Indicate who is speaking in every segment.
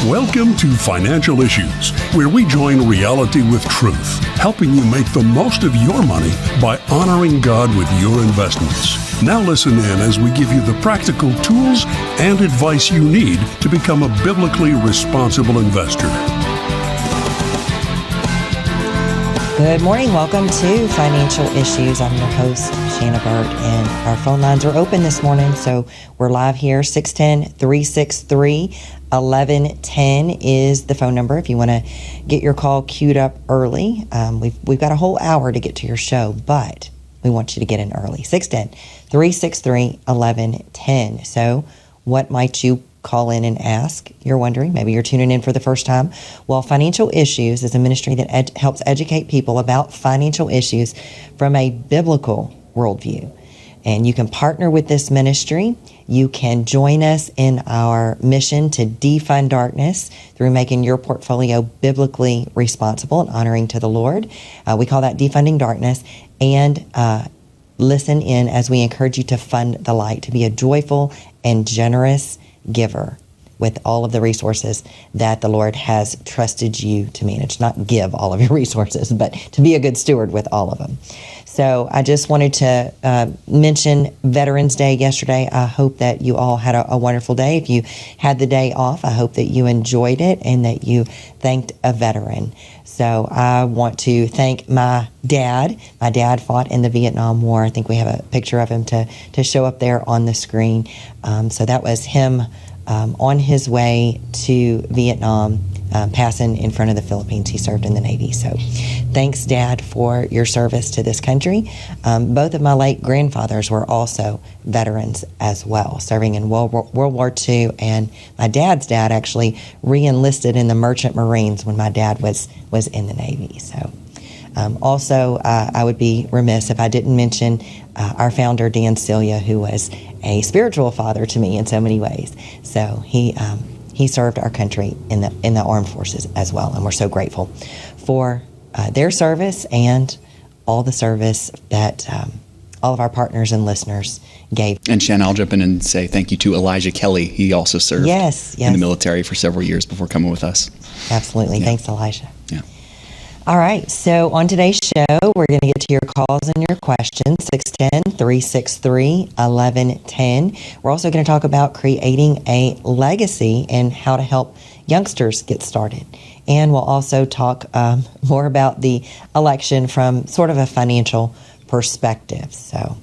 Speaker 1: Welcome to Financial Issues, where we join reality with truth, helping you make the most of your money by honoring God with your investments. Now listen in as we give you the practical tools and advice you need to become a biblically responsible investor.
Speaker 2: Good morning. Welcome to Financial Issues. I'm your host, Shana, and our phone lines are open this morning. So we're live here. 610-363-1110 is the phone number if you want to get your call queued up early. We've got a whole hour to get to your show, but we want you to get in early. 610-363-1110. So what might you call in and ask? You're wondering, maybe you're tuning in for the first time. Well, Financial Issues is a ministry that helps educate people about financial issues from a biblical worldview. And you can partner with this ministry. You can join us in our mission to defund darkness through making your portfolio biblically responsible and honoring to the Lord. We call that defunding darkness. And listen in as we encourage you to fund the light, to be a joyful and generous giver with all of the resources that the Lord has trusted you to manage. Not give all of your resources, but to be a good steward with all of them. So I just wanted to mention Veterans Day yesterday. I hope that you all had a wonderful day. If you had the day off, I hope that you enjoyed it and that you thanked a veteran. So I want to thank my dad. My dad fought in the Vietnam War. I think we have a picture of him to show up there on the screen. So that was him on his way to Vietnam, passing in front of the Philippines. He served in the Navy. So thanks, Dad, for your service to this country. Both of my late grandfathers were also veterans as well, serving in World War II. And my dad's dad actually re-enlisted in the Merchant Marines when my dad was in the Navy. So also, I would be remiss if I didn't mention our founder, Dan Celia, who was a spiritual father to me in so many ways. So he served our country in the armed forces as well, and we're so grateful for their service and all the service that all of our partners and listeners gave.
Speaker 3: And Shana, I'll jump in and say thank you to Elijah Kelly. He also served in the military for several years before coming with us.
Speaker 2: Absolutely. Yeah. Thanks, Elijah.
Speaker 3: Yeah.
Speaker 2: All right, so on today's show, we're going to get to your calls and your questions, 610-363-1110. We're also going to talk about creating a legacy and how to help youngsters get started. And we'll also talk more about the election from sort of a financial perspective. So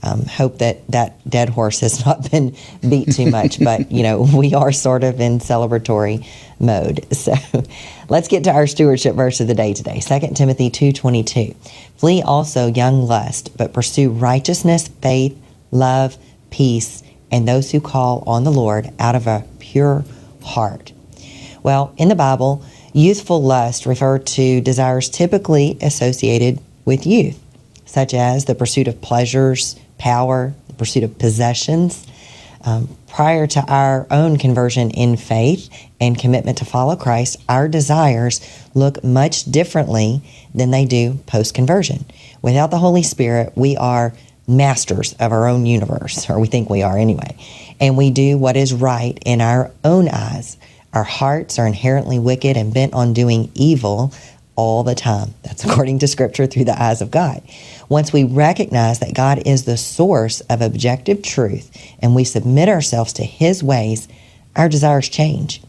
Speaker 2: hope that dead horse has not been beat too much, but, we are sort of in celebratory mode. So let's get to our stewardship verse of the day today. 2 Timothy 2:22. Flee also young lust, but pursue righteousness, faith, love, peace, and those who call on the Lord out of a pure heart. Well, in the Bible, youthful lust refer to desires typically associated with youth, such as the pursuit of pleasures, power, the pursuit of possessions. Prior to our own conversion in faith and commitment to follow Christ, our desires look much differently than they do post-conversion. Without the Holy Spirit, we are masters of our own universe, or we think we are anyway, and we do what is right in our own eyes. Our hearts are inherently wicked and bent on doing evil all the time. That's according to Scripture through the eyes of God. Once we recognize that God is the source of objective truth and we submit ourselves to His ways, our desires change.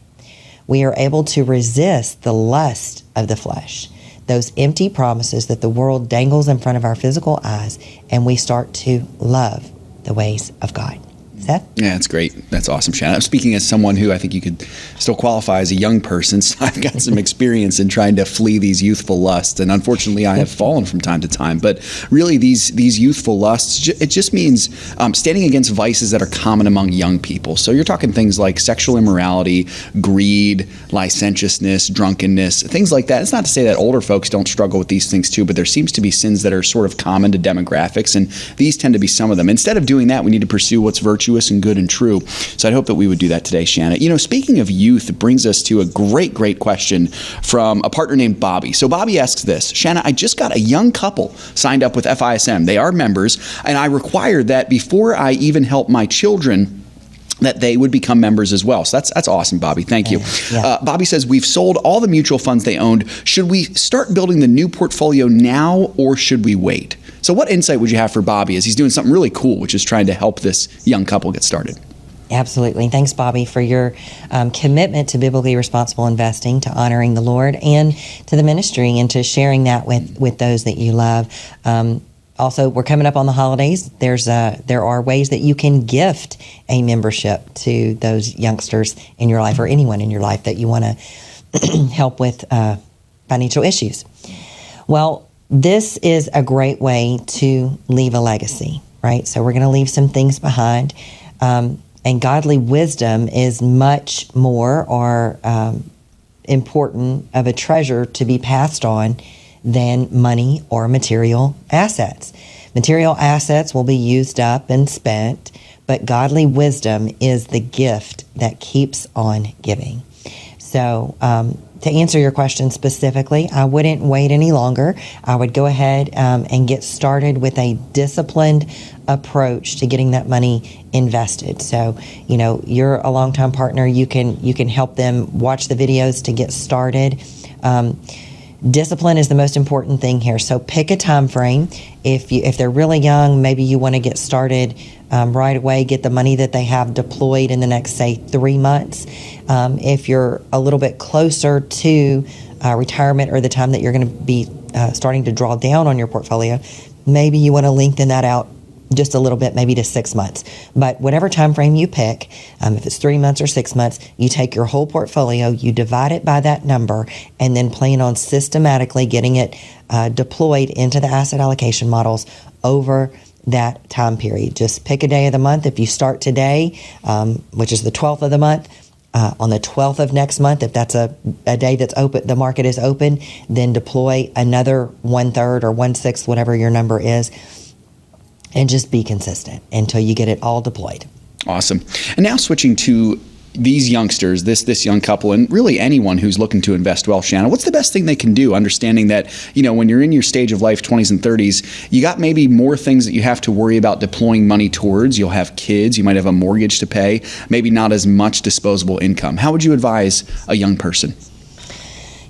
Speaker 2: We are able to resist the lust of the flesh, those empty promises that the world dangles in front of our physical eyes, and we start to love the ways of God. Seth?
Speaker 3: Yeah, that's great. That's awesome, Shana. I'm speaking as someone who I think you could still qualify as a young person, so I've got some experience in trying to flee these youthful lusts, and unfortunately I have fallen from time to time. But really, these youthful lusts, it just means standing against vices that are common among young people. So you're talking things like sexual immorality, greed, licentiousness, drunkenness, things like that. It's not to say that older folks don't struggle with these things too, but there seems to be sins that are sort of common to demographics, and these tend to be some of them. Instead of doing that, we need to pursue what's virtuous and good and true. So I'd hope that we would do that today, Shana. Speaking of youth, it brings us to a great question from a partner named Bobby. So Bobby asks this: Shana, I just got a young couple signed up with FISM. They are members, and I require that before I even help my children that they would become members as well. So that's awesome, Bobby. Thank you.
Speaker 2: Yeah.
Speaker 3: Bobby says, we've sold all the mutual funds they owned. Should we start building the new portfolio now, or should we wait? So what insight would you have for Bobby as he's doing something really cool, which is trying to help this young couple get started?
Speaker 2: Absolutely. Thanks, Bobby, for your commitment to biblically responsible investing, to honoring the Lord, and to the ministry, and to sharing that with those that you love. Also, we're coming up on the holidays. There are ways that you can gift a membership to those youngsters in your life, or anyone in your life that you want to help with financial issues. Well, this is a great way to leave a legacy, right? So we're going to leave some things behind. And godly wisdom is much more or important of a treasure to be passed on than money or material assets. Material assets will be used up and spent, but godly wisdom is the gift that keeps on giving. So to answer your question specifically, I wouldn't wait any longer. I would go ahead and get started with a disciplined approach to getting that money invested. So, you're a longtime partner. You can help them watch the videos to get started. Discipline is the most important thing here. So pick a time frame. If they're really young, maybe you want to get started right away, get the money that they have deployed in the next, say, 3 months. If you're a little bit closer to retirement, or the time that you're going to be starting to draw down on your portfolio, maybe you want to lengthen that out just a little bit, maybe to 6 months. But whatever time frame you pick, if it's 3 months or 6 months, you take your whole portfolio, you divide it by that number, and then plan on systematically getting it deployed into the asset allocation models over that time period. Just pick a day of the month. If you start today, which is the 12th of the month, on the 12th of next month, if that's a day that's open, the market is open, then deploy another 1/3 or 1/6, whatever your number is, and just be consistent until you get it all deployed.
Speaker 3: Awesome. And now switching to these youngsters, this young couple, and really anyone who's looking to invest well, Shana, what's the best thing they can do? Understanding that, when you're in your stage of life, 20s and 30s, you got maybe more things that you have to worry about deploying money towards. You'll have kids, you might have a mortgage to pay, maybe not as much disposable income. How would you advise a young person?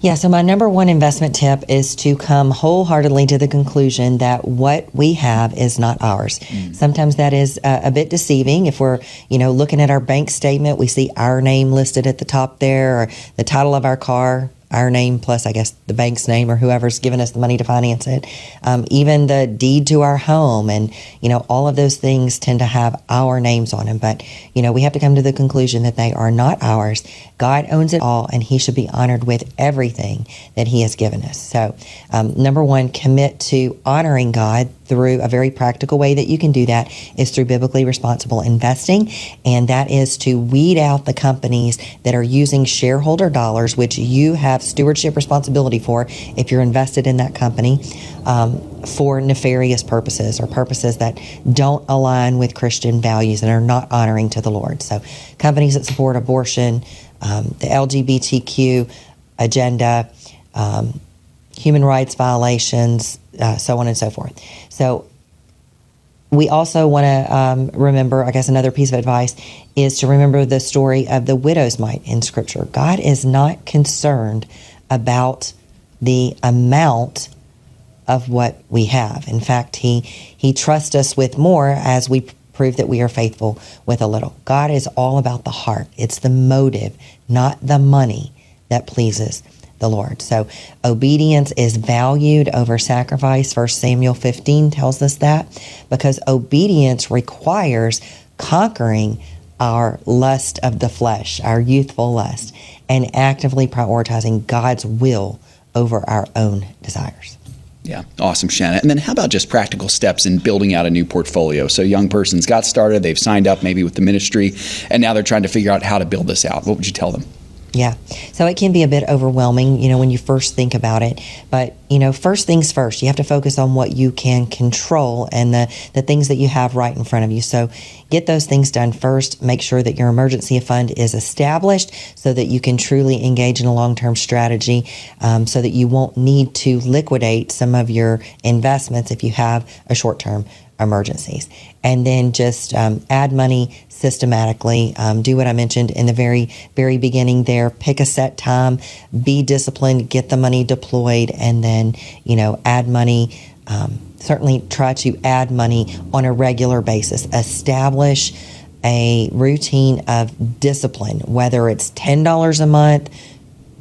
Speaker 2: Yeah, so my number one investment tip is to come wholeheartedly to the conclusion that what we have is not ours. Sometimes that is a bit deceiving. If we're, looking at our bank statement, we see our name listed at the top there, or the title of our car, our name plus, I guess, the bank's name or whoever's given us the money to finance it. Even the deed to our home, and, all of those things tend to have our names on them. But, we have to come to the conclusion that they are not ours. God owns it all, and he should be honored with everything that he has given us. So, number one, commit to honoring God through a very practical way that you can do that is through biblically responsible investing, and that is to weed out the companies that are using shareholder dollars, which you have stewardship responsibility for if you're invested in that company, for nefarious purposes, or purposes that don't align with Christian values and are not honoring to the Lord. So companies that support abortion, the LGBTQ agenda, human rights violations, so on and so forth. So we also want to remember, I guess another piece of advice is to remember the story of the widow's mite in Scripture. God is not concerned about the amount of what we have. In fact, he trusts us with more as we prove that we are faithful with a little. God is all about the heart. It's the motive, not the money, that pleases the Lord. So obedience is valued over sacrifice. 1 Samuel 15 tells us that, because obedience requires conquering our lust of the flesh, our youthful lust, and actively prioritizing God's will over our own desires.
Speaker 3: Yeah, awesome, Shana. And then how about just practical steps in building out a new portfolio? So a young person's got started, they've signed up maybe with the ministry, and now they're trying to figure out how to build this out. What would you tell them?
Speaker 2: Yeah. So it can be a bit overwhelming, when you first think about it. But, first things first, you have to focus on what you can control and the things that you have right in front of you. So get those things done first. Make sure that your emergency fund is established so that you can truly engage in a long-term strategy, so that you won't need to liquidate some of your investments if you have a short-term emergencies. And then just add money systematically. Do what I mentioned in the very, very beginning there. Pick a set time, be disciplined, get the money deployed, and then, add money. Certainly try to add money on a regular basis. Establish a routine of discipline, whether it's $10 a month,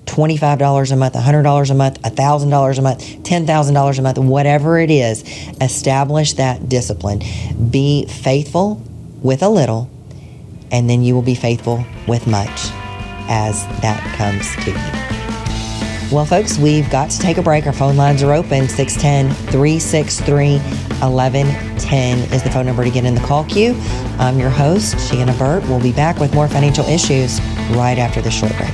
Speaker 2: $25 a month, $100 a month, $1,000 a month, $10,000 a month, whatever it is. Establish that discipline. Be faithful with a little, and then you will be faithful with much as that comes to you. Well, folks, we've got to take a break. Our phone lines are open. 610-363-1110 is the phone number to get in the call queue. I'm your host, Shana Burt. We'll be back with more financial issues right after this short break.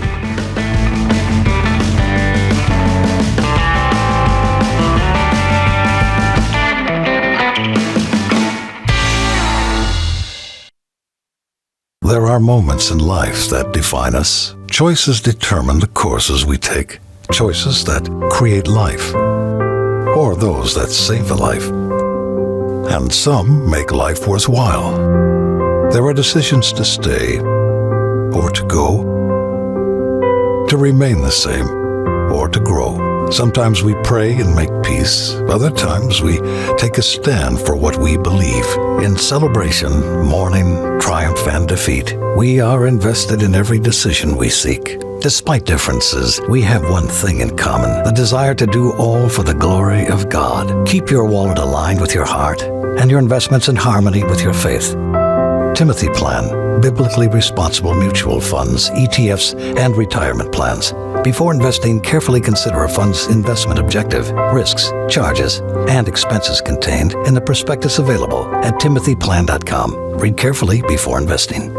Speaker 4: There are moments in life that define us. Choices determine the courses we take. Choices that create life, or those that save a life. And some make life worthwhile. There are decisions to stay, or to go, to remain the same, or to grow. Sometimes we pray and make peace. Other times we take a stand for what we believe. In celebration, mourning, triumph, and defeat, we are invested in every decision we seek. Despite differences, we have one thing in common, the desire to do all for the glory of God. Keep your wallet aligned with your heart and your investments in harmony with your faith. Timothy Plan, biblically responsible mutual funds, ETFs, and retirement plans. Before investing, carefully consider a fund's investment objective, risks, charges, and expenses contained in the prospectus available at timothyplan.com. Read carefully before investing.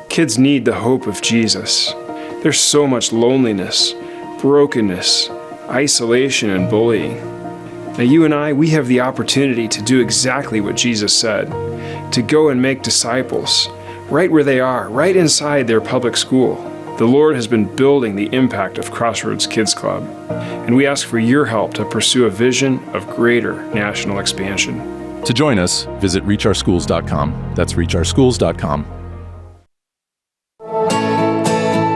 Speaker 5: Kids need the hope of Jesus. There's so much loneliness, brokenness, isolation, and bullying. Now you and I, we have the opportunity to do exactly what Jesus said, to go and make disciples, right where they are, right inside their public school. The Lord has been building the impact of Crossroads Kids Club, and we ask for your help to pursue a vision of greater national expansion.
Speaker 6: To join us, visit reachOurschools.com. That's reachOurschools.com.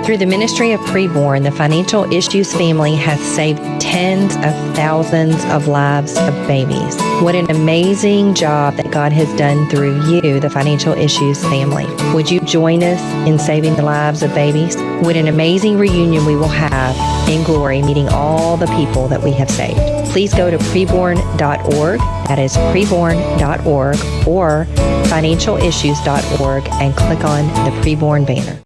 Speaker 2: Through the ministry of Preborn, the Financial Issues family has saved tens of thousands of lives of babies. What an amazing job that God has done through you, the Financial Issues family. Would you join us in saving the lives of babies? What an amazing reunion we will have in glory, meeting all the people that we have saved. Please go to preborn.org, that is preborn.org, or financialissues.org, and click on the Preborn banner.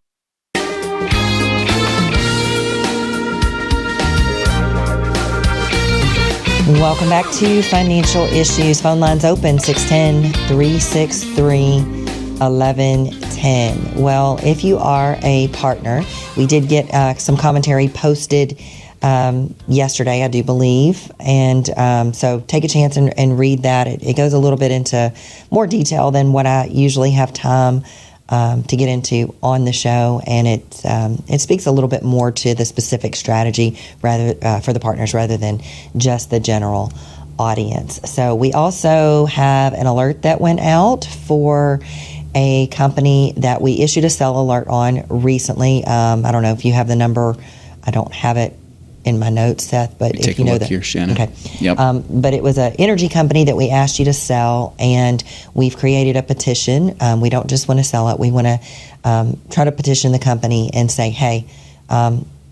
Speaker 2: Welcome back to Financial Issues. Phone lines open, 610-363-1110. Well, if you are a partner, we did get some commentary posted yesterday, I do believe. And so take a chance and read that. It goes a little bit into more detail than what I usually have time to get into on the show, and it speaks a little bit more to the specific strategy rather for the partners rather than just the general audience. So we also have an alert that went out for a company that we issued a sell alert on recently. I don't know if you have the number. I don't have it in my notes, Seth, but if you know that.
Speaker 3: Take a look here, Shana.
Speaker 2: Okay.
Speaker 3: Yep.
Speaker 2: But it was an energy company that we asked you to sell, and we've created a petition. We don't just want to sell it. We want to try to petition the company and say, hey,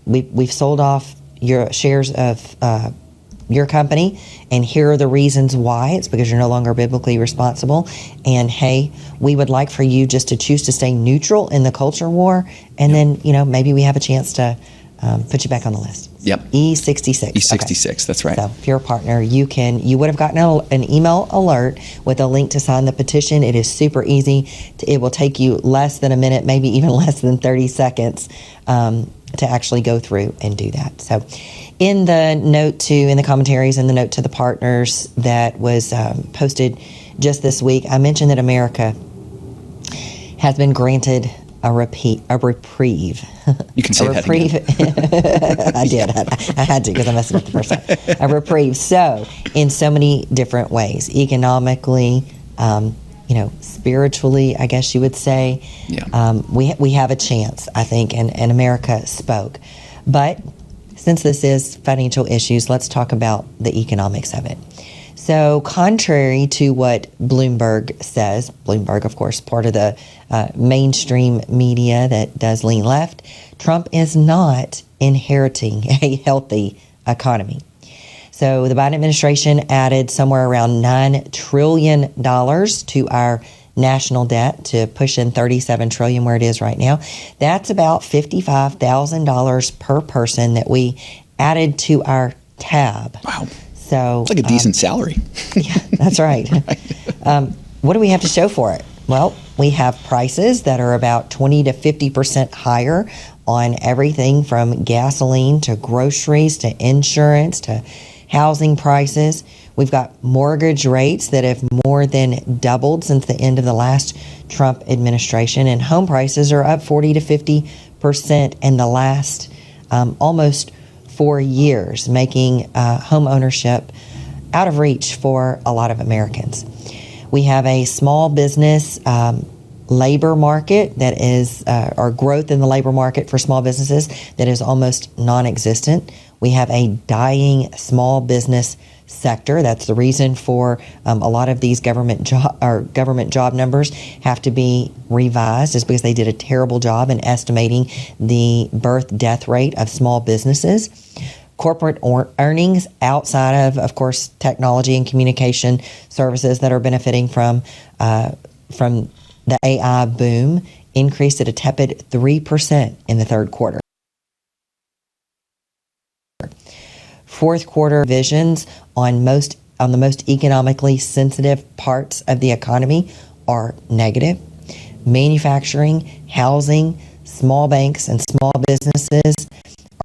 Speaker 2: we've sold off your shares of your company, and here are the reasons why. It's because you're no longer biblically responsible. And hey, we would like for you just to choose to stay neutral in the culture war, and then maybe we have a chance to put you back on the list.
Speaker 3: Yep.
Speaker 2: E66.
Speaker 3: E66,
Speaker 2: okay.
Speaker 3: That's right.
Speaker 2: So if you're a partner, you would have gotten an email alert with a link to sign the petition. It is super easy. It will take you less than a minute, maybe even less than 30 seconds to actually go through and do that. So in the commentaries and the note to the partners that was posted just this week, I mentioned that America has been granted a reprieve.
Speaker 3: You can say that
Speaker 2: reprieve. I did. I had to because I messed it up the first time. A reprieve. So, in so many different ways, economically, spiritually, I guess you would say, we have a chance, I think, and America spoke. But since this is financial issues, let's talk about the economics of it. So contrary to what Bloomberg says, Bloomberg, of course, part of the mainstream media that does lean left, Trump is not inheriting a healthy economy. So the Biden administration added somewhere around $9 trillion to our national debt to push in $37 trillion where it is right now. That's about $55,000 per person that we added to our tab.
Speaker 3: Wow.
Speaker 2: So
Speaker 3: it's like a decent salary.
Speaker 2: Yeah, that's right. What do we have to show for it? Well, we have prices that are about 20 to 50% higher on everything from gasoline to groceries to insurance to housing prices. We've got mortgage rates that have more than doubled since the end of the last Trump administration, and home prices are up 40 to 50% in the last almost 4 years, making home ownership out of reach for a lot of Americans. We have a small business labor market that is, or growth in the labor market for small businesses that is almost non-existent. We have a dying small business sector. That's the reason for a lot of these government job numbers have to be revised, is because they did a terrible job in estimating the birth death rate of small businesses. Corporate earnings outside of course, technology and communication services that are benefiting from the AI boom increased at a tepid 3% in the third quarter. Fourth quarter visions on the most economically sensitive parts of the economy are negative. Manufacturing, housing, small banks, and small businesses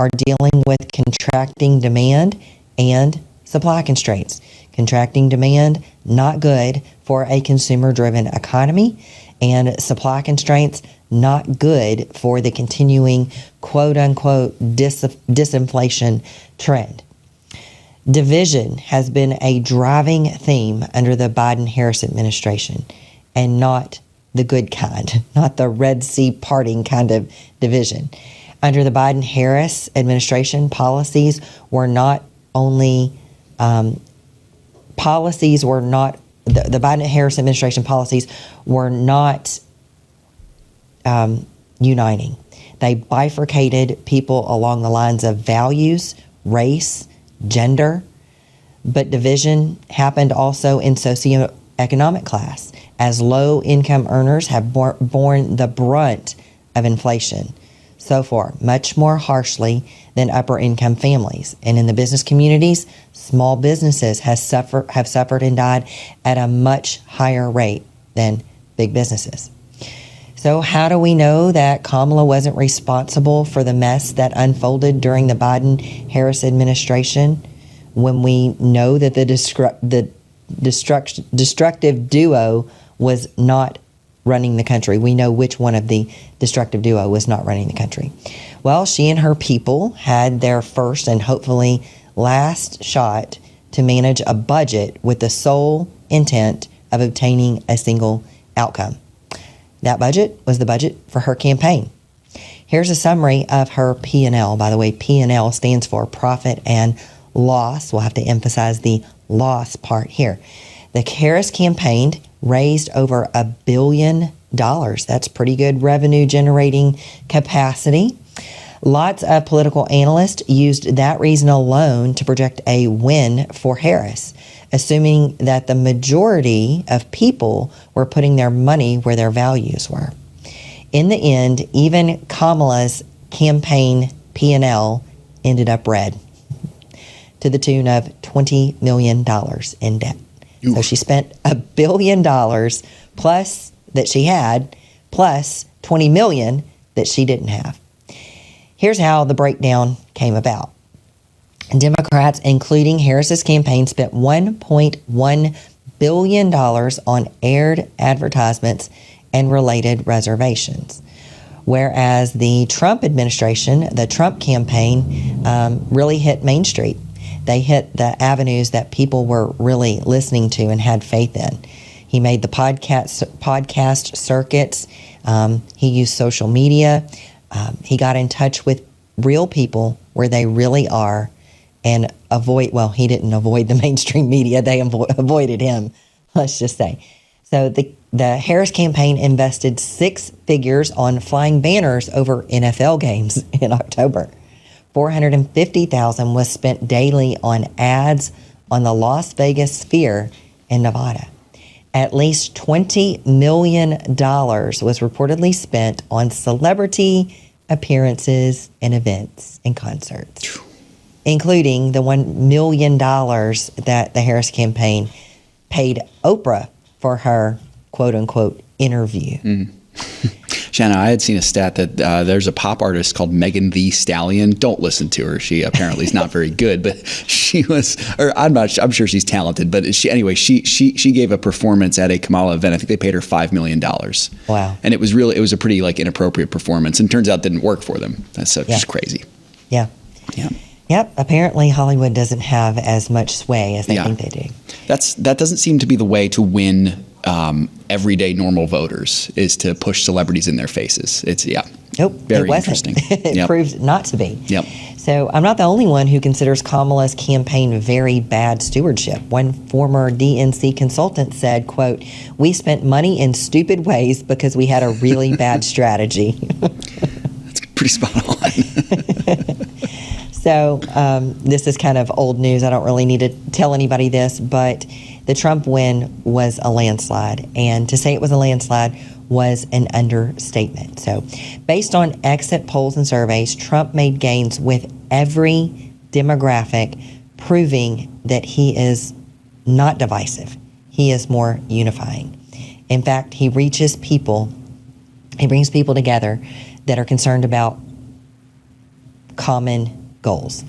Speaker 2: are dealing with contracting demand and supply constraints. Contracting demand, not good for a consumer-driven economy, and supply constraints, not good for the continuing quote-unquote disinflation trend. Division has been a driving theme under the Biden-Harris administration, and not the good kind, not the Red Sea parting kind of division. Under the Biden-Harris administration, policies were not only the Biden-Harris administration policies were not uniting. They bifurcated people along the lines of values, race, gender, but division happened also in socioeconomic class, as low-income earners have borne the brunt of inflation so far, much more harshly than upper-income families. And in the business communities, small businesses have suffered and died at a much higher rate than big businesses. So how do we know that Kamala wasn't responsible for the mess that unfolded during the Biden-Harris administration, when we know that the destructive duo was not running the country? We know which one of the destructive duo was not running the country. Well, she and her people had their first and hopefully last shot to manage a budget with the sole intent of obtaining a single outcome. That budget was the budget for her campaign. Here's a summary of her P&L. By the way, P&L stands for profit and loss. We'll have to emphasize the loss part here. The Harris campaign raised over $1 billion. That's pretty good revenue generating capacity. Lots of political analysts used that reason alone to project a win for Harris, assuming that the majority of people were putting their money where their values were. In the end, even Kamala's campaign P&L ended up red, to the tune of $20 million in debt. Oof. So she spent $1 billion plus that she had, plus $20 million that she didn't have. Here's how the breakdown came about. Democrats, including Harris's campaign, spent $1.1 billion on aired advertisements and related reservations. Whereas the Trump administration, the Trump campaign, really hit Main Street. They hit the avenues that people were really listening to and had faith in. He made the podcast circuits. He used social media. He got in touch with real people where they really are, and he didn't avoid the mainstream media. They avoided him, let's just say. So the Harris campaign invested 6 figures on flying banners over NFL games in October. $450,000 was spent daily on ads on the Las Vegas Sphere in Nevada. At least $20 million was reportedly spent on celebrity appearances and events and concerts, including the $1 million that the Harris campaign paid Oprah for her quote-unquote interview.
Speaker 3: Shana, I had seen a stat that there's a pop artist called Megan Thee Stallion. Don't listen to her. She apparently is not very good, but she was, or I'm sure she's talented, but she gave a performance at a Kamala event. I think they paid her $5 million.
Speaker 2: Wow.
Speaker 3: And it was a pretty inappropriate performance, and turns out it didn't work for them. That's just crazy.
Speaker 2: Yeah.
Speaker 3: Yeah.
Speaker 2: Yep. Apparently Hollywood doesn't have as much sway as they think they do.
Speaker 3: That doesn't seem to be the way to win everyday normal voters, is to push celebrities in their faces.
Speaker 2: Nope,
Speaker 3: very
Speaker 2: it wasn't.
Speaker 3: interesting.
Speaker 2: It proved not to be.
Speaker 3: Yep.
Speaker 2: So I'm not the only one who considers Kamala's campaign very bad stewardship. One former DNC consultant said, quote, "We spent money in stupid ways because we had a really bad strategy."
Speaker 3: That's pretty spot on.
Speaker 2: So this is kind of old news. I don't really need to tell anybody this, but the Trump win was a landslide. And to say it was a landslide was an understatement. So based on exit polls and surveys, Trump made gains with every demographic, proving that he is not divisive. He is more unifying. In fact, he brings people together that are concerned about common goals.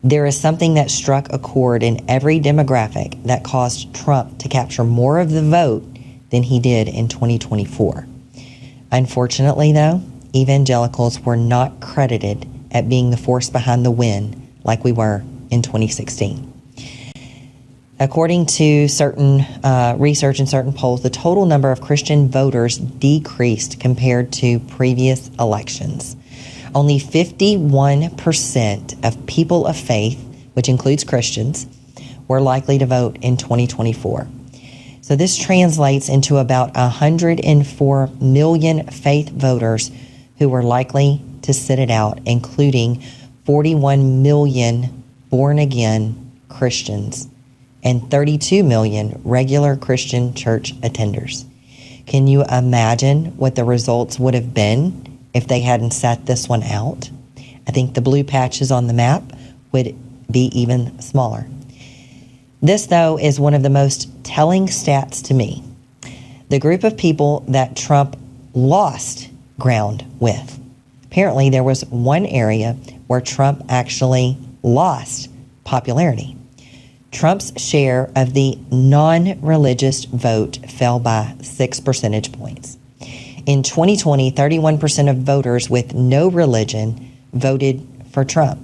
Speaker 2: There is something that struck a chord in every demographic that caused Trump to capture more of the vote than he did in 2024. Unfortunately, though, evangelicals were not credited at being the force behind the win like we were in 2016. According to certain research and certain polls, the total number of Christian voters decreased compared to previous elections. Only 51% of people of faith, which includes Christians, were likely to vote in 2024. So this translates into about 104 million faith voters who were likely to sit it out, including 41 million born-again Christians and 32 million regular Christian church attenders. Can you imagine what the results would have been if they hadn't sat this one out? I think the blue patches on the map would be even smaller. This, though, is one of the most telling stats to me. The group of people that Trump lost ground with. Apparently, there was one area where Trump actually lost popularity. Trump's share of the non-religious vote fell by 6 percentage points. In 2020, 31% of voters with no religion voted for Trump,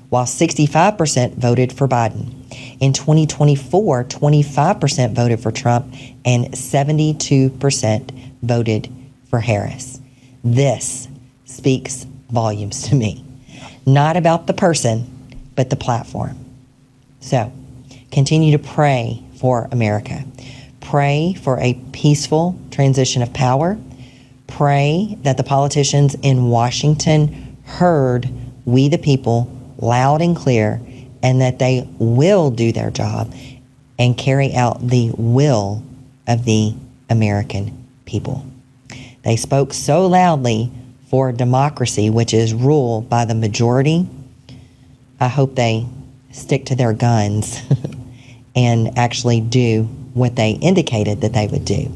Speaker 2: while 65% voted for Biden. In 2024, 25% voted for Trump and 72% voted for Harris. This speaks volumes to me. Not about the person, but the platform. So, continue to pray for America. Pray for a peaceful transition of power. Pray that the politicians in Washington heard we the people loud and clear, and that they will do their job and carry out the will of the American people. They spoke so loudly for democracy, which is rule by the majority. I hope they stick to their guns and actually do what they indicated that they would do.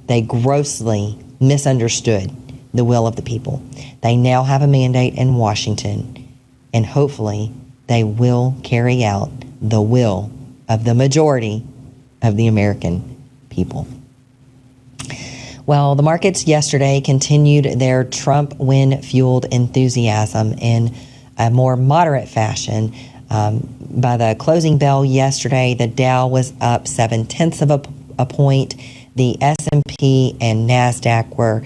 Speaker 2: They grossly misunderstood the will of the people. They now have a mandate in Washington, and hopefully they will carry out the will of the majority of the American people. Well, the markets yesterday continued their Trump win-fueled enthusiasm in a more moderate fashion. By the closing bell yesterday, the Dow was up 0.7 a point. The S&P and NASDAQ were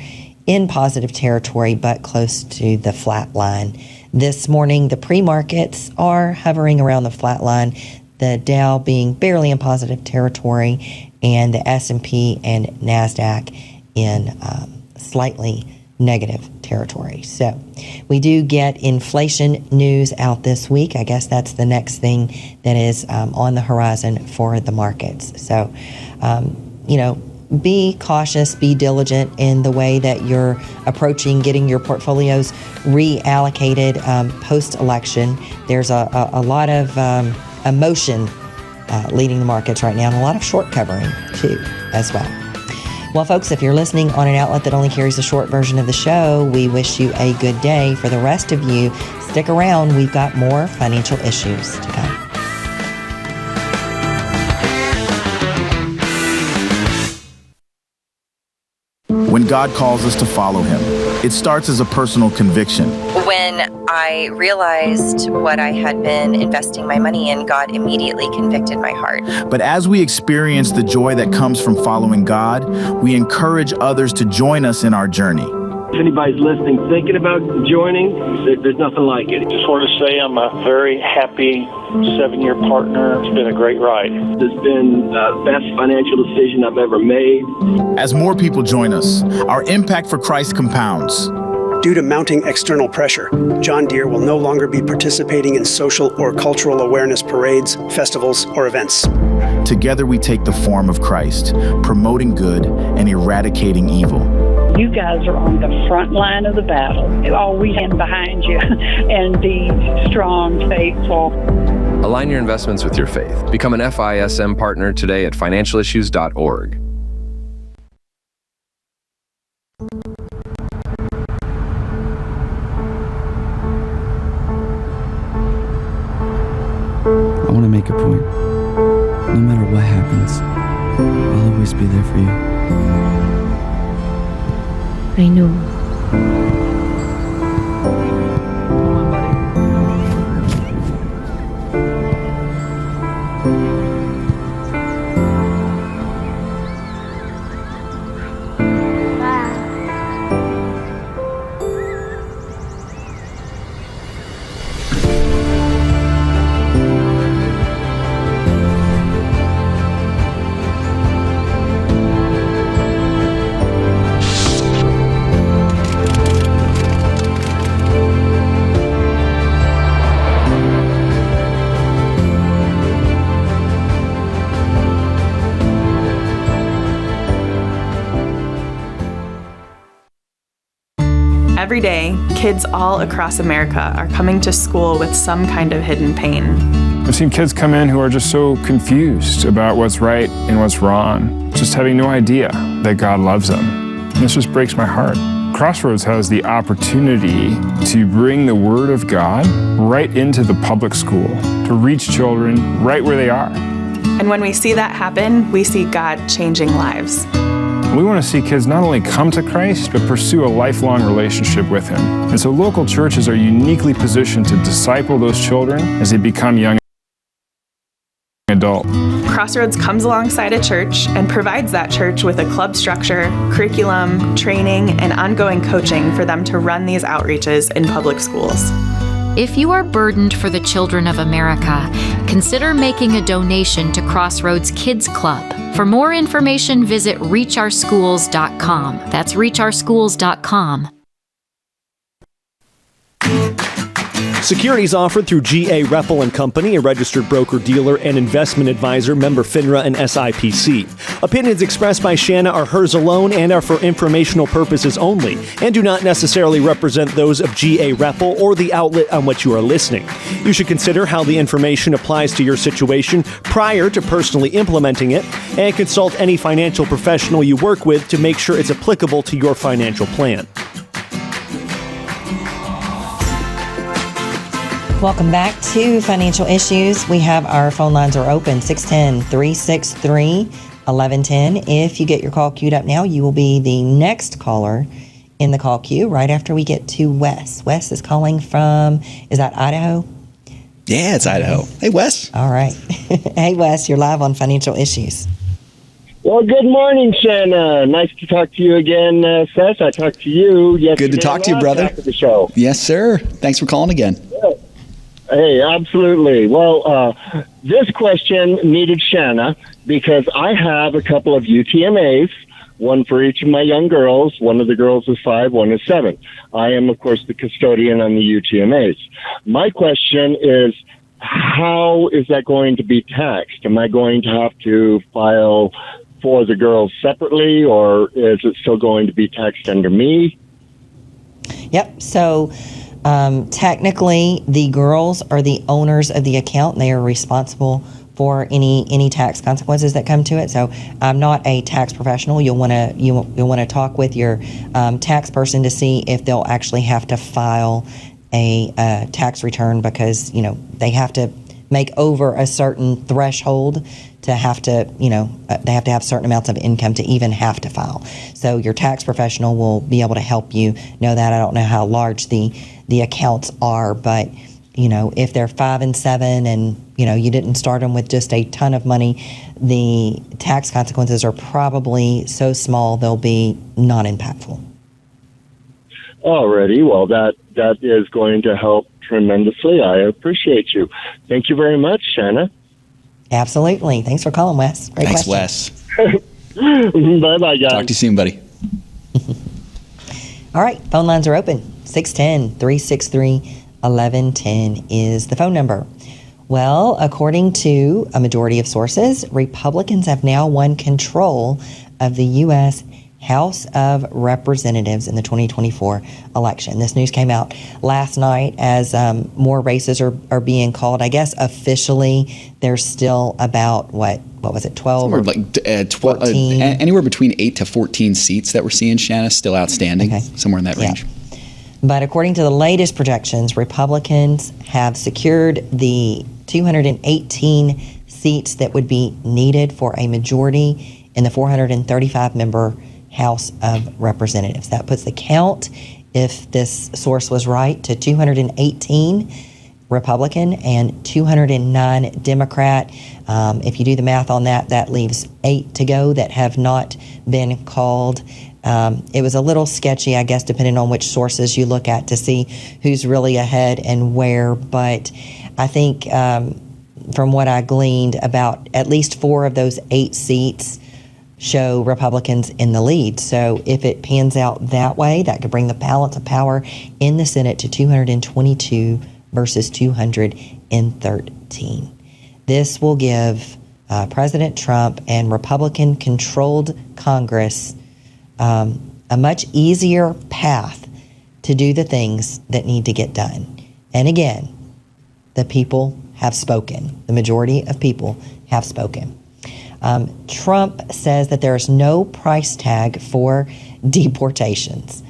Speaker 2: in positive territory, but close to the flat line. This morning, the pre-markets are hovering around the flat line, the Dow being barely in positive territory, and the S&P and NASDAQ in slightly negative territory. So we do get inflation news out this week. I guess that's the next thing that is on the horizon for the markets. So, be cautious, be diligent in the way that you're approaching getting your portfolios reallocated post-election. There's a lot of emotion leading the markets right now, and a lot of short covering too as well. Well, folks, if you're listening on an outlet that only carries the short version of the show, we wish you a good day. For the rest of you, stick around. We've got more financial issues to come.
Speaker 7: When God calls us to follow Him, it starts as a personal conviction.
Speaker 2: When I realized what I had been investing my money in, God immediately convicted my heart.
Speaker 7: But as we experience the joy that comes from following God, we encourage others to join us in our journey.
Speaker 8: If anybody's listening, thinking about joining, there's nothing like it.
Speaker 9: Just want to say I'm a very happy 7-year partner. It's been a great ride.
Speaker 8: It's been the best financial decision I've ever made.
Speaker 7: As more people join us, our impact for Christ compounds.
Speaker 10: Due to mounting external pressure, John Deere will no longer be participating in social or cultural awareness parades, festivals, or events.
Speaker 7: Together we take the form of Christ, promoting good and eradicating evil.
Speaker 11: You guys are on the front line of the battle. All we stand behind you and be strong, faithful.
Speaker 12: Align your investments with your faith. Become an FISM partner today at financialissues.org.
Speaker 13: I want to make a point. No matter what happens, I'll always be there for you.
Speaker 14: I know.
Speaker 15: Every day, kids all across America are coming to school with some kind of hidden pain.
Speaker 5: I've seen kids come in who are just so confused about what's right and what's wrong, just having no idea that God loves them. And this just breaks my heart. Crossroads has the opportunity to bring the Word of God right into the public school, to reach children right where they are.
Speaker 15: And when we see that happen, we see God changing lives.
Speaker 5: We want to see kids not only come to Christ, but pursue a lifelong relationship with Him. And so local churches are uniquely positioned to disciple those children as they become young adult.
Speaker 15: Crossroads comes alongside a church and provides that church with a club structure, curriculum, training, and ongoing coaching for them to run these outreaches in public schools.
Speaker 16: If you are burdened for the children of America, consider making a donation to Crossroads Kids Club. For more information, visit reachOurschools.com. That's reachOurschools.com.
Speaker 17: Securities offered through G.A. Reppel & Company, a registered broker-dealer and investment advisor, member FINRA and SIPC. Opinions expressed by Shana are hers alone and are for informational purposes only, and do not necessarily represent those of G.A. Reppel or the outlet on which you are listening. You should consider how the information applies to your situation prior to personally implementing it, and consult any financial professional you work with to make sure it's applicable to your financial plan.
Speaker 2: Welcome back to Financial Issues. We have our phone lines are open, 610-363-3776, 1110. If you get your call queued up now, you will be the next caller in the call queue right after we get to Wes. Wes is calling from, is that Idaho?
Speaker 3: Yeah, it's Idaho. Hey, Wes.
Speaker 2: All right. Hey, Wes, you're live on Financial Issues.
Speaker 8: Well, good morning, Shana. Nice to talk to you again, Seth. I talked to you yesterday.
Speaker 3: Good to talk to you, brother.
Speaker 8: After the show.
Speaker 3: Yes, sir. Thanks for calling again.
Speaker 8: Hey, absolutely. Well, this question needed Shana because I have a couple of UTMAs, one for each of my young girls. One of the girls is 5, one is 7. I am, of course, the custodian on the UTMAs. My question is, how is that going to be taxed? Am I going to have to file for the girls separately, or is it still going to be taxed under me?
Speaker 2: Yep. So technically, the girls are the owners of the account, and they are responsible for any tax consequences that come to it. So I'm not a tax professional. You'll want to talk with your tax person to see if they'll actually have to file a tax return, because they have to make over a certain threshold to have to, they have to have certain amounts of income to even have to file. So your tax professional will be able to help you know that. I don't know how large the accounts are, but if they're 5 and 7 and you didn't start them with just a ton of money, the tax consequences are probably so small they'll be non-impactful.
Speaker 8: Alrighty, well that is going to help tremendously. I appreciate you. Thank you very much, Shana.
Speaker 2: Absolutely. Thanks for calling, Wes. Great
Speaker 3: Thanks,
Speaker 2: question.
Speaker 3: Wes.
Speaker 8: Bye-bye, guys.
Speaker 3: Talk to you soon, buddy.
Speaker 2: All right, phone lines are open. 610-363-1110 is the phone number. Well, according to a majority of sources, Republicans have now won control of the U.S. House of Representatives in the 2024 election. This news came out last night as more races are being called. I guess officially there's still about, what was it, 12 or
Speaker 3: like
Speaker 2: 14?
Speaker 3: Anywhere between 8 to 14 seats that we're seeing, Shana, still outstanding, somewhere in that range.
Speaker 2: But according to the latest projections, Republicans have secured the 218 seats that would be needed for a majority in the 435-member House of Representatives. That puts the count, if this source was right, to 218 Republican and 209 Democrat. If you do the math on that, that leaves 8 to go that have not been called. It was a little sketchy, I guess, depending on which sources you look at to see who's really ahead and where. But I think from what I gleaned, about at least 4 of those 8 seats show Republicans in the lead. So if it pans out that way, that could bring the balance of power in the Senate to 222 versus 213. This will give President Trump and Republican-controlled Congress a much easier path to do the things that need to get done. And again, the people have spoken. The majority of people have spoken. Trump says that there is no price tag for deportations.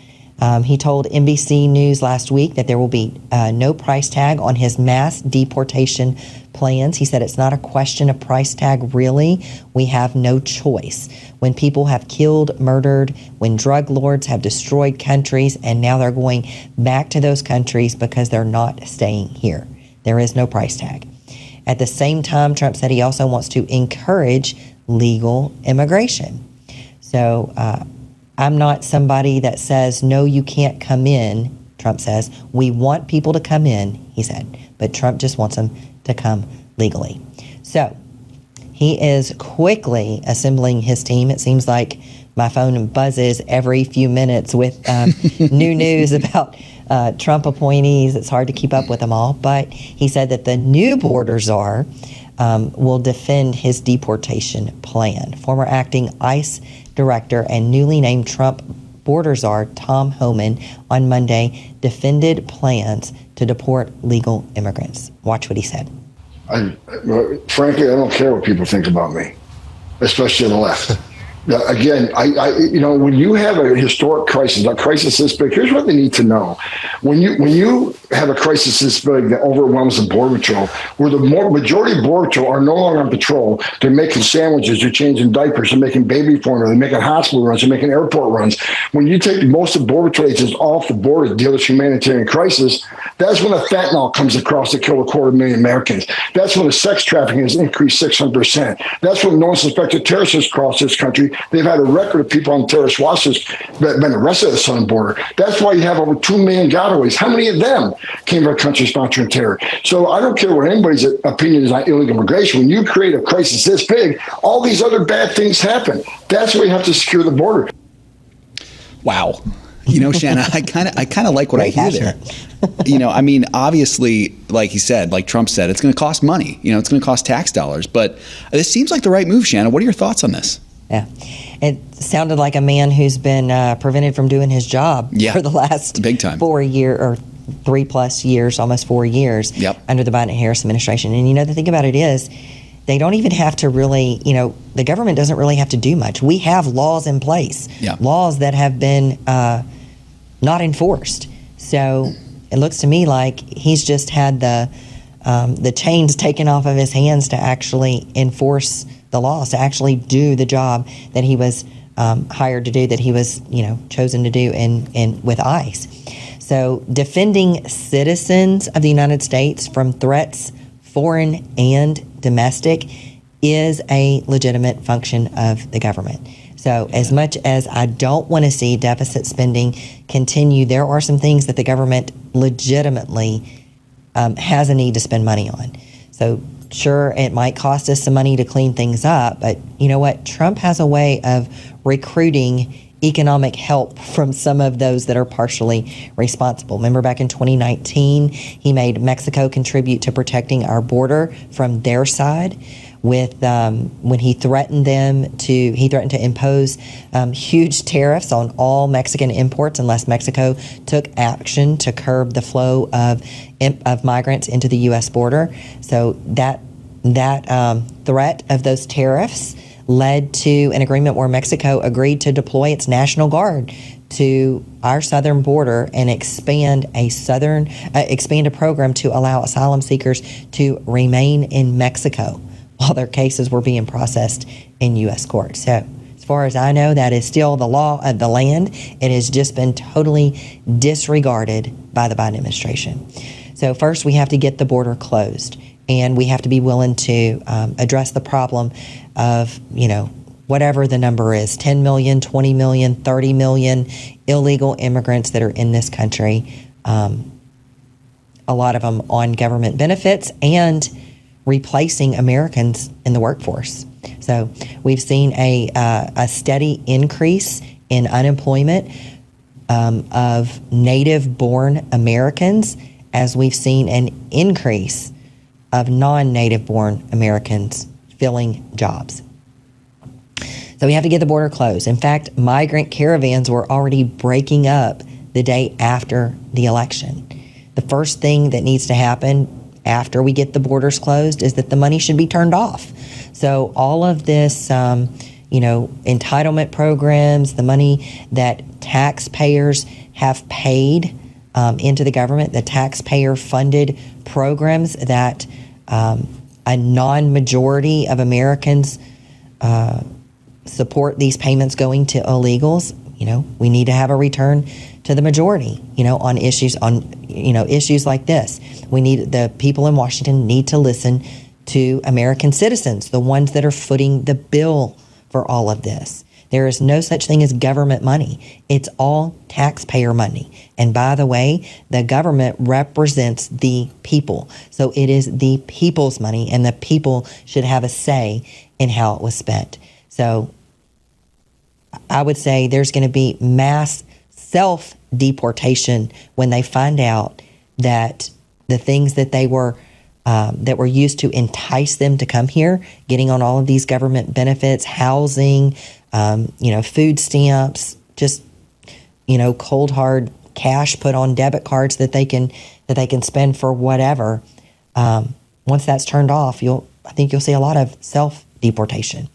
Speaker 2: He told NBC News last week that there will be no price tag on his mass deportation plans. He said it's not a question of price tag, really. We have no choice. When people have killed, murdered, when drug lords have destroyed countries, and now they're going back to those countries because they're not staying here. There is no price tag. At the same time, Trump said he also wants to encourage legal immigration. So I'm not somebody that says, no, you can't come in. Trump says, we want people to come in, he said, but Trump just wants them to come legally. So he is quickly assembling his team. It seems like my phone buzzes every few minutes with new news about Trump appointees. It's hard to keep up with them all, but he said that the new border czar will defend his deportation plan. Former acting ICE director and newly named Trump border czar Tom Homan on Monday defended plans to deport legal immigrants. Watch what he said.
Speaker 18: Frankly, I don't care what people think about me, especially on the left. Again, when you have a historic crisis, a crisis this big, here's what they need to know. When you have a crisis this big that overwhelms the Border Patrol, where the majority of Border Patrol are no longer on patrol, they're making sandwiches, they're changing diapers, they're making baby formula, they're making hospital runs, they're making airport runs. When you take most of Border Patrol agents off the border to deal with humanitarian crisis, that's when the fentanyl comes across to kill 250,000 Americans. That's when the sex trafficking has increased 600%. That's when no suspected terrorists has crossed this country. They've had a record of people on terrorist watches that have been arrested at the southern border. That's why you have over 2 million gotaways. How many of them came from a country sponsoring terror? So I don't care what anybody's opinion is on illegal immigration. When you create a crisis this big, all these other bad things happen. That's why you have to secure the border.
Speaker 3: Wow. Shanna, I kind of like what I hear there. Obviously, like he said, like Trump said, it's going to cost money. It's going to cost tax dollars. But this seems like the right move, Shanna. What are your thoughts on this?
Speaker 2: Yeah. It sounded like a man who's been prevented from doing his job for the last
Speaker 3: big time
Speaker 2: 4 year or 3+ years, almost 4 years under the Biden-Harris administration. And the thing about it is, they don't even have to really, the government doesn't really have to do much. We have laws in place, laws that have been not enforced. So it looks to me like he's just had the chains taken off of his hands to actually enforce the laws, to actually do the job that he was hired to do, that he was, chosen to do with ICE. So defending citizens of the United States from threats, foreign and domestic, is a legitimate function of the government. So as much as I don't want to see deficit spending continue, there are some things that the government legitimately has a need to spend money on. So sure, it might cost us some money to clean things up, but you know what? Trump has a way of recruiting economic help from some of those that are partially responsible. Remember back in 2019, he made Mexico contribute to protecting our border from their side with when he threatened to impose huge tariffs on all Mexican imports unless Mexico took action to curb the flow of migrants into the U.S. border. So that threat of those tariffs led to an agreement where Mexico agreed to deploy its National Guard to our southern border and expand a program to allow asylum seekers to remain in Mexico while their cases were being processed in U.S. courts. So as far as I know, that is still the law of the land. It has just been totally disregarded by the Biden administration. So first, we have to get the border closed, and we have to be willing to address the problem of, whatever the number is, 10 million, 20 million, 30 million illegal immigrants that are in this country, a lot of them on government benefits and replacing Americans in the workforce. So we've seen a steady increase in unemployment of native-born Americans, as we've seen an increase of non-native-born Americans filling jobs. So we have to get the border closed. In fact, migrant caravans were already breaking up the day after the election. The first thing that needs to happen after we get the borders closed is that the money should be turned off. So all of this, entitlement programs, the money that taxpayers have paid into the government, the taxpayer-funded programs that a non-majority of Americans support these payments going to illegals. We need to have a return to the majority, on issues like this. The people in Washington need to listen to American citizens, the ones that are footing the bill for all of this. There is no such thing as government money. It's all taxpayer money. And by the way, the government represents the people. So it is the people's money, and the people should have a say in how it was spent. So I would say there's going to be mass self-deportation when they find out that the things that were used to entice them to come here, getting on all of these government benefits, housing, food stamps, just, cold hard cash put on debit cards that they can spend for whatever. Once that's turned off, I think you'll see a lot of self-deportation.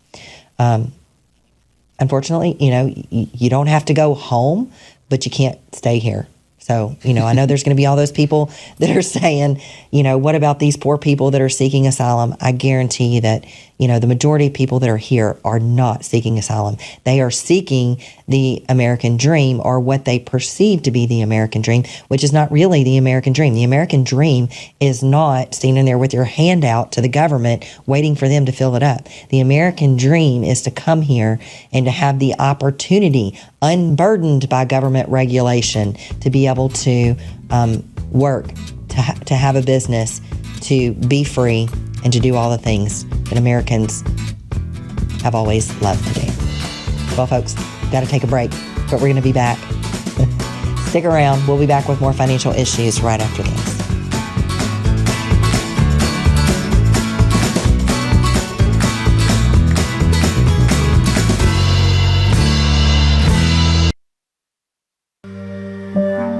Speaker 2: unfortunately, you don't have to go home, but you can't stay here. So, I know there's going to be all those people that are saying, what about these poor people that are seeking asylum? I guarantee you that, the majority of people that are here are not seeking asylum. They are seeking the American dream, or what they perceive to be the American dream, which is not really the American dream. The American dream is not standing there with your hand out to the government waiting for them to fill it up. The American dream is to come here and to have the opportunity, unburdened by government regulation, to be able to work, to have a business, to be free, and to do all the things that Americans have always loved to do. Well, folks, got to take a break, but we're going to be back. Stick around. We'll be back with more financial issues right after this.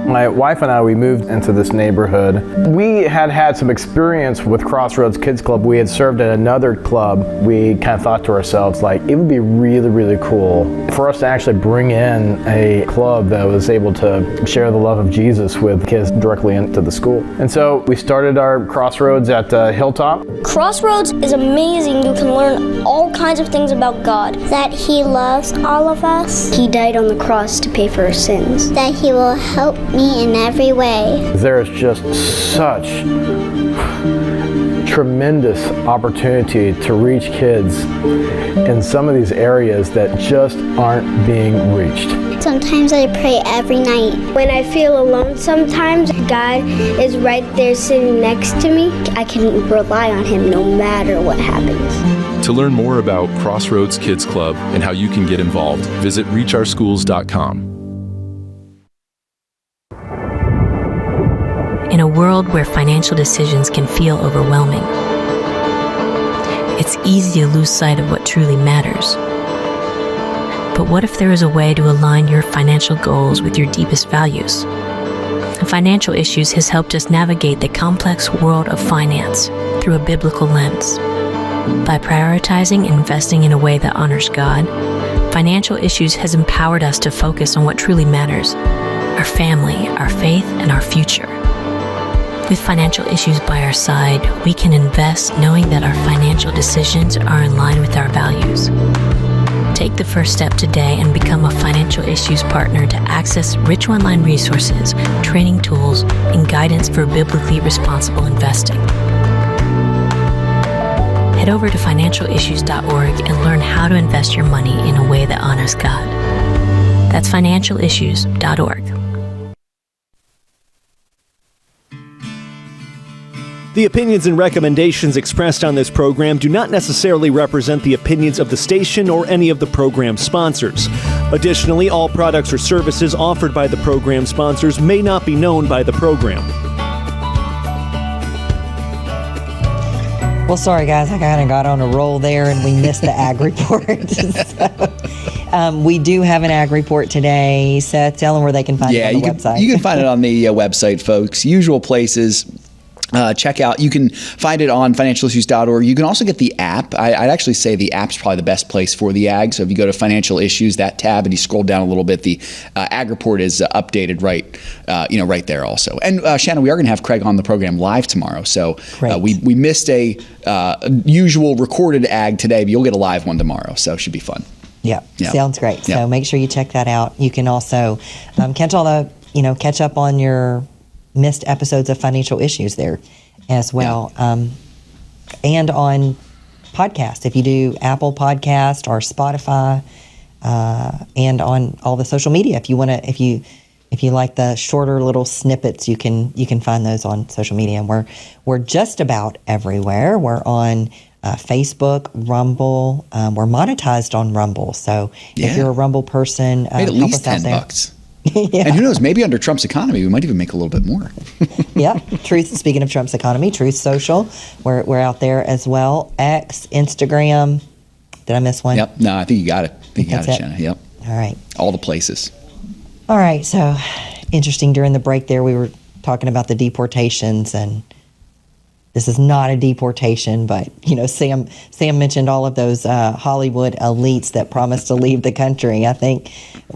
Speaker 19: My wife and I, we moved into this neighborhood. We had some experience with Crossroads Kids Club. We had served at another club. We kind of thought to ourselves, like, it would be really, really cool for us to actually bring in a club that was able to share the love of Jesus with kids directly into the school. And so we started our Crossroads at Hilltop.
Speaker 20: Crossroads is amazing. You can learn all kinds of things about God. That He loves all of us. He died on the cross to pay for our sins. That He will help me in every way.
Speaker 19: There is just such tremendous opportunity to reach kids in some of these areas that just aren't being reached.
Speaker 20: Sometimes I pray every night. When I feel alone sometimes, God is right there sitting next to me. I can rely on Him no matter what happens.
Speaker 6: To learn more about Crossroads Kids Club and how you can get involved, visit reachourschools.com.
Speaker 21: In a world where financial decisions can feel overwhelming, it's easy to lose sight of what truly matters. But what if there is a way to align your financial goals with your deepest values? Financial Issues has helped us navigate the complex world of finance through a biblical lens. By prioritizing and investing in a way that honors God, Financial Issues has empowered us to focus on what truly matters: our family, our faith, and our future. With Financial Issues by our side, we can invest knowing that our financial decisions are in line with our values. Take the first step today and become a Financial Issues partner to access rich online resources, training tools, and guidance for biblically responsible investing. Head over to financialissues.org and learn how to invest your money in a way that honors God. That's financialissues.org.
Speaker 17: The opinions and recommendations expressed on this program do not necessarily represent the opinions of the station or any of the program sponsors. Additionally, all products or services offered by the program sponsors may not be known by the program.
Speaker 2: Well, sorry, guys. I kind of got on a roll there and we missed the ag report. So, we do have an ag report today. Seth, tell them where they can find it on the website.
Speaker 3: You can find it on the website, folks. Usual places. Check out. You can find it on financialissues.org. You can also get the app. I'd actually say the app's probably the best place for the ag. So if you go to Financial Issues, that tab, and you scroll down a little bit, the ag report is updated right there also. And Shana, we are going to have Craig on the program live tomorrow. So we missed a usual recorded ag today, but you'll get a live one tomorrow. So it should be fun.
Speaker 2: Yeah. Sounds great. So make sure you check that out. You can also catch up on your missed episodes of Financial Issues there as well. And on podcast, if you do Apple Podcast or Spotify, and on all the social media. If you like the shorter little snippets, you can find those on social media. And we're just about everywhere. We're on Facebook, Rumble. We're monetized on Rumble. So if you're a Rumble person,
Speaker 3: at
Speaker 2: help
Speaker 3: least
Speaker 2: us out there.
Speaker 3: $10. And who knows, maybe under Trump's economy, we might even make a little bit more.
Speaker 2: Speaking of Trump's economy, Truth Social, we're out there as well. X, Instagram. Did I miss one?
Speaker 3: Yep. No, I think you got it. Shana. Yep.
Speaker 2: All right.
Speaker 3: All the places.
Speaker 2: All right. So interesting. During the break there, we were talking about the deportations, and this is not a deportation, but Sam mentioned all of those Hollywood elites that promised to leave the country. I think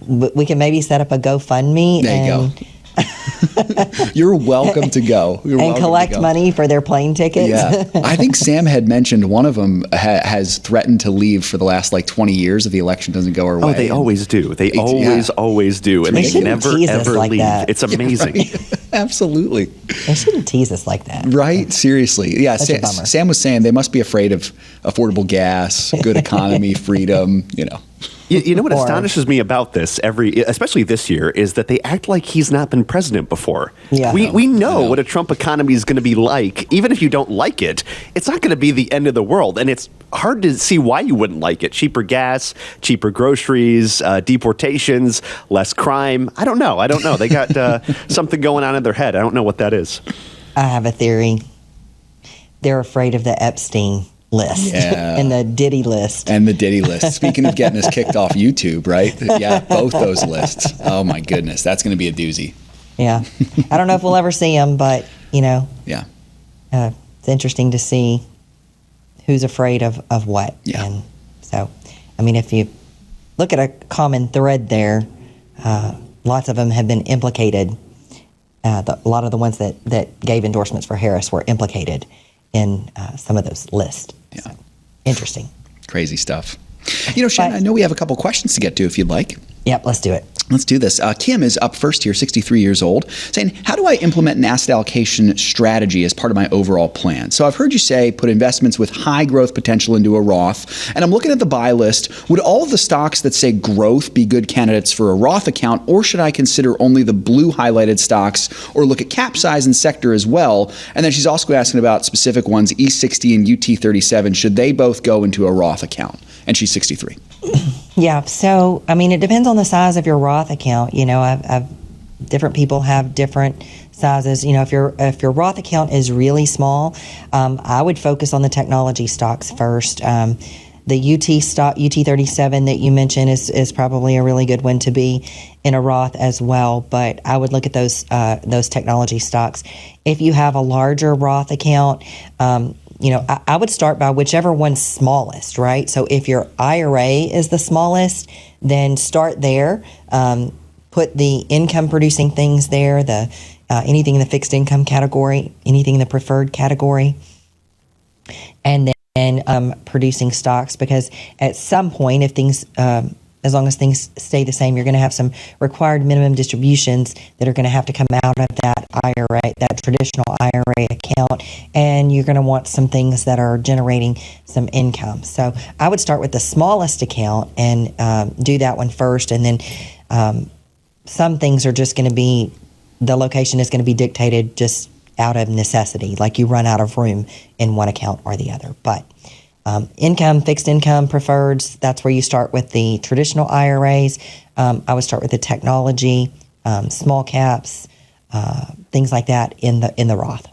Speaker 2: we can maybe set up a GoFundMe.
Speaker 3: There you go. You're welcome to go.
Speaker 2: And collect money for their plane tickets.
Speaker 3: Yeah. I think Sam had mentioned one of them has threatened to leave for the last 20 years if the election doesn't go her way.
Speaker 1: Oh, they always do. They always do. And they never, ever leave.
Speaker 2: That.
Speaker 1: It's amazing.
Speaker 3: Yeah, right. Absolutely.
Speaker 2: They shouldn't tease us like that.
Speaker 3: Right? Seriously. Yeah. Sam was saying they must be afraid of affordable gas, good economy, freedom,
Speaker 1: You know what astonishes me about this, especially this year, is that they act like he's not been president before.
Speaker 2: Yeah.
Speaker 1: We know what a Trump economy is going to be like. Even if you don't like it, it's not going to be the end of the world. And it's hard to see why you wouldn't like it. Cheaper gas, cheaper groceries, deportations, less crime. I don't know. They got something going on in their head. I don't know what that is.
Speaker 2: I have a theory. They're afraid of the Epstein list and the Diddy list.
Speaker 3: Speaking of getting us kicked off YouTube, right? Yeah, both those lists. Oh my goodness, that's going to be a doozy.
Speaker 2: Yeah, I don't know if we'll ever see them, but
Speaker 3: yeah,
Speaker 2: it's interesting to see who's afraid of what.
Speaker 3: Yeah.
Speaker 2: And so, I mean, if you look at a common thread there, lots of them have been implicated. A lot of the ones that gave endorsements for Harris were implicated in some of those lists.
Speaker 3: Yeah.
Speaker 2: So, interesting.
Speaker 3: Crazy stuff. Shana, I know we have a couple questions to get to if you'd like.
Speaker 2: Yep, let's do it.
Speaker 3: Let's do this. Kim is up first here, 63 years old, saying, how do I implement an asset allocation strategy as part of my overall plan? So I've heard you say put investments with high growth potential into a Roth, and I'm looking at the buy list. Would all of the stocks that say growth be good candidates for a Roth account, or should I consider only the blue highlighted stocks or look at cap size and sector as well? And then she's also asking about specific ones, E60 and UT37. Should they both go into a Roth account? And she's 63.
Speaker 2: Yeah, so I mean, it depends on the size of your Roth account. I've different people have different sizes. If your Roth account is really small, I would focus on the technology stocks first. The UT stock, UT37 that you mentioned is probably a really good one to be in a Roth as well. But I would look at those technology stocks. If you have a larger Roth account, I would start by whichever one's smallest, right? So if your IRA is the smallest, then start there. Put the income producing things there, anything in the fixed income category, anything in the preferred category, and then producing stocks, because at some point, if things as long as things stay the same, you're going to have some required minimum distributions that are going to have to come out of that IRA, that traditional IRA account, and you're going to want some things that are generating some income. So I would start with the smallest account and do that one first, and then some things are just going to be, the location is going to be dictated just out of necessity, like you run out of room in one account or the other. But income, fixed income, preferreds, that's where you start with the traditional IRAs. I would start with the technology, small caps, things like that in the Roth.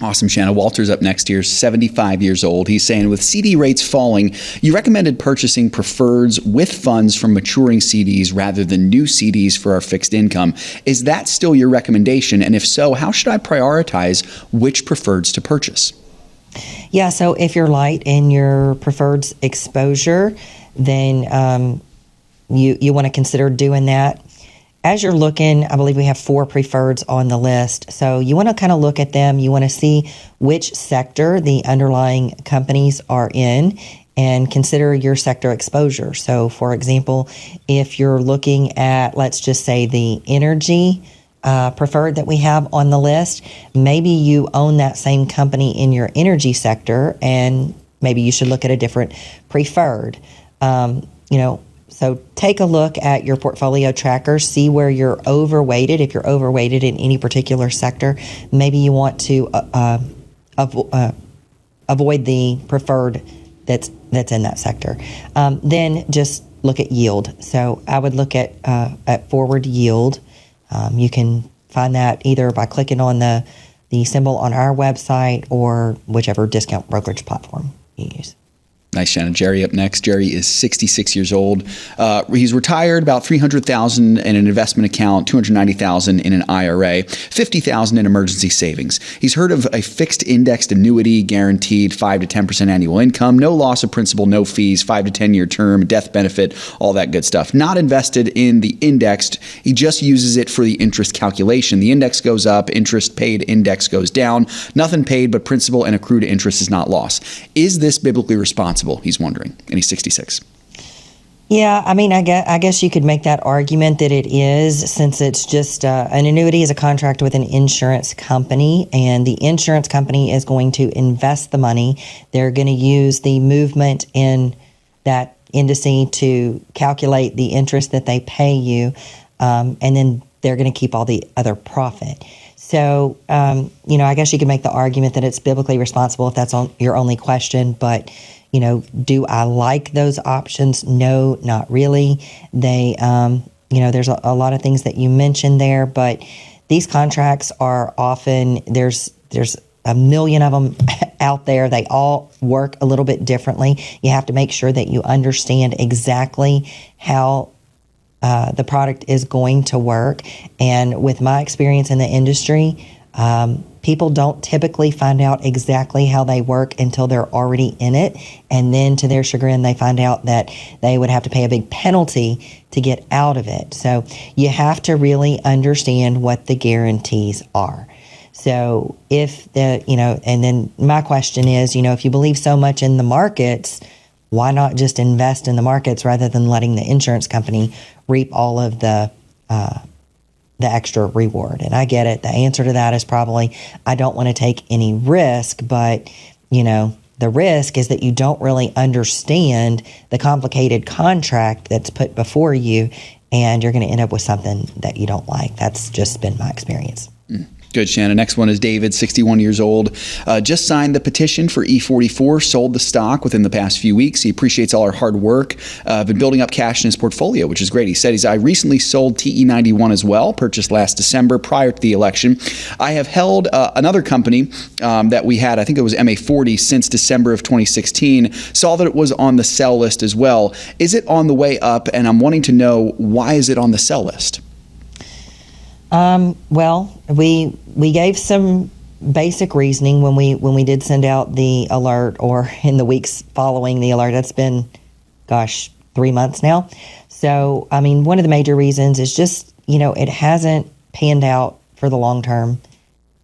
Speaker 3: Awesome, Shana. Walter's up next here, 75 years old. He's saying, with CD rates falling, you recommended purchasing preferreds with funds from maturing CDs rather than new CDs for our fixed income. Is that still your recommendation? And if so, how should I prioritize which preferreds to purchase?
Speaker 2: Yeah, so if you're light in your preferreds exposure, then you want to consider doing that. As you're looking, I believe we have 4 preferreds on the list. So you want to kind of look at them. You want to see which sector the underlying companies are in and consider your sector exposure. So, for example, if you're looking at, let's just say, the energy preferred that we have on the list, maybe you own that same company in your energy sector, and maybe you should look at a different preferred. So take a look at your portfolio tracker, see where you're overweighted. If you're overweighted in any particular sector, maybe you want to avoid the preferred that's in that sector. Then just look at yield. So I would look at forward yield. You can find that either by clicking on the symbol on our website or whichever discount brokerage platform you use.
Speaker 3: Nice, Shannon. Jerry up next. Jerry is 66 years old. He's retired, about $300,000 in an investment account, $290,000 in an IRA, $50,000 in emergency savings. He's heard of a fixed indexed annuity, guaranteed 5 to 10% annual income, no loss of principal, no fees, 5 to 10 year term, death benefit, all that good stuff. Not invested in the indexed. He just uses it for the interest calculation. The index goes up, interest paid index goes down. Nothing paid, but principal and accrued interest is not lost. Is this biblically responsible? He's wondering, and he's 66.
Speaker 2: Yeah, I mean, I guess you could make that argument that it is, since it's just an annuity is a contract with an insurance company, and the insurance company is going to invest the money. They're going to use the movement in that indice to calculate the interest that they pay you, and then they're going to keep all the other profit. So, I guess you could make the argument that it's biblically responsible if that's your only question, but do I like those options? No, not really. They, there's a lot of things that you mentioned there, but these contracts are often, there's a million of them out there. They all work a little bit differently. You have to make sure that you understand exactly how the product is going to work. And with my experience in the industry, people don't typically find out exactly how they work until they're already in it. And then to their chagrin, they find out that they would have to pay a big penalty to get out of it. So you have to really understand what the guarantees are. So if and then my question is, if you believe so much in the markets, why not just invest in the markets rather than letting the insurance company reap all of the extra reward? And I get it. The answer to that is probably, I don't want to take any risk, but the risk is that you don't really understand the complicated contract that's put before you, and you're going to end up with something that you don't like. That's just been my experience.
Speaker 3: Good, Shana. Next one is David, 61 years old. Just signed the petition for E44, sold the stock within the past few weeks. He appreciates all our hard work. Been building up cash in his portfolio, which is great. He said, I recently sold TE91 as well, purchased last December prior to the election. I have held another company that we had, I think it was MA40, since December of 2016. Saw that it was on the sell list as well. Is it on the way up? And I'm wanting to know, why is it on the sell list?
Speaker 2: Well, we gave some basic reasoning when we did send out the alert, or in the weeks following the alert. That's been, 3 months now. So, I mean, one of the major reasons is just, it hasn't panned out for the long term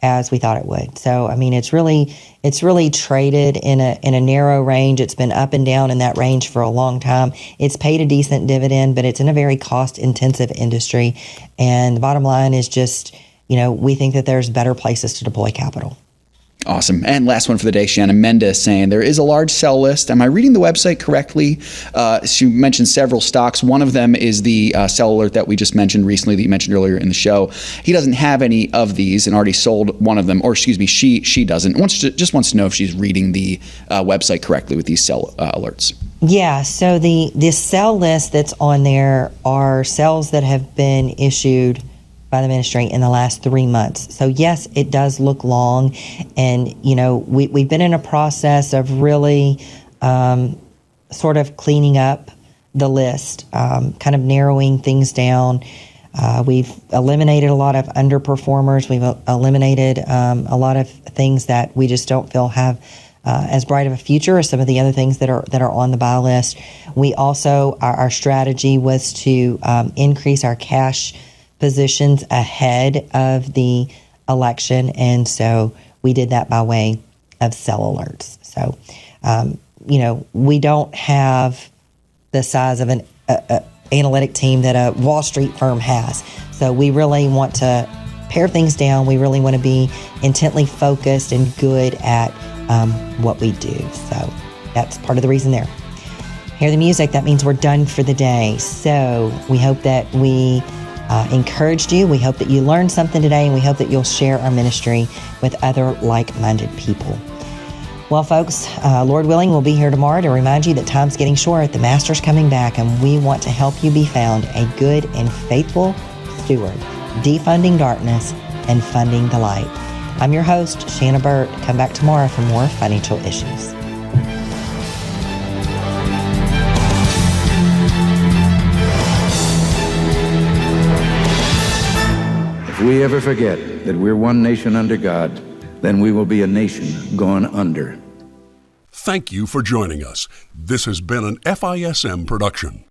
Speaker 2: as we thought it would. So, I mean, it's really traded in a narrow range. It's been up and down in that range for a long time. It's paid a decent dividend, but it's in a very cost-intensive industry. And the bottom line is just, we think that there's better places to deploy capital.
Speaker 3: Awesome. And last one for the day, Shannon Mendes saying, there is a large sell list. Am I reading the website correctly? She mentioned several stocks. One of them is the sell alert that we just mentioned recently, that you mentioned earlier in the show. He doesn't have any of these and already sold one of them, or excuse me, she doesn't. Just wants to know if she's reading the website correctly with these sell alerts.
Speaker 2: Yeah, so the sell list that's on there are sells that have been issued by the ministry in the last 3 months. So yes, it does look long, and we've been in a process of really sort of cleaning up the list, kind of narrowing things down. We've eliminated a lot of underperformers. We've eliminated a lot of things that we just don't feel have as bright of a future as some of the other things that are on the buy list. We also, our strategy was to increase our cash positions ahead of the election, and so we did that by way of sell alerts. So, we don't have the size of an analytic team that a Wall Street firm has. So we really want to pare things down. We really want to be intently focused and good at what we do. So that's part of the reason there. Hear the music. That means we're done for the day. So we hope that we encouraged you. We hope that you learned something today, and we hope that you'll share our ministry with other like-minded people. Well, folks, Lord willing, we'll be here tomorrow to remind you that time's getting short, the Master's coming back, and we want to help you be found a good and faithful steward, defunding darkness and funding the light. I'm your host, Shana Burt. Come back tomorrow for more financial issues.
Speaker 4: we ever forget that we're one nation under God, then we will be a nation gone under.
Speaker 22: Thank you for joining us. This has been an FISM production.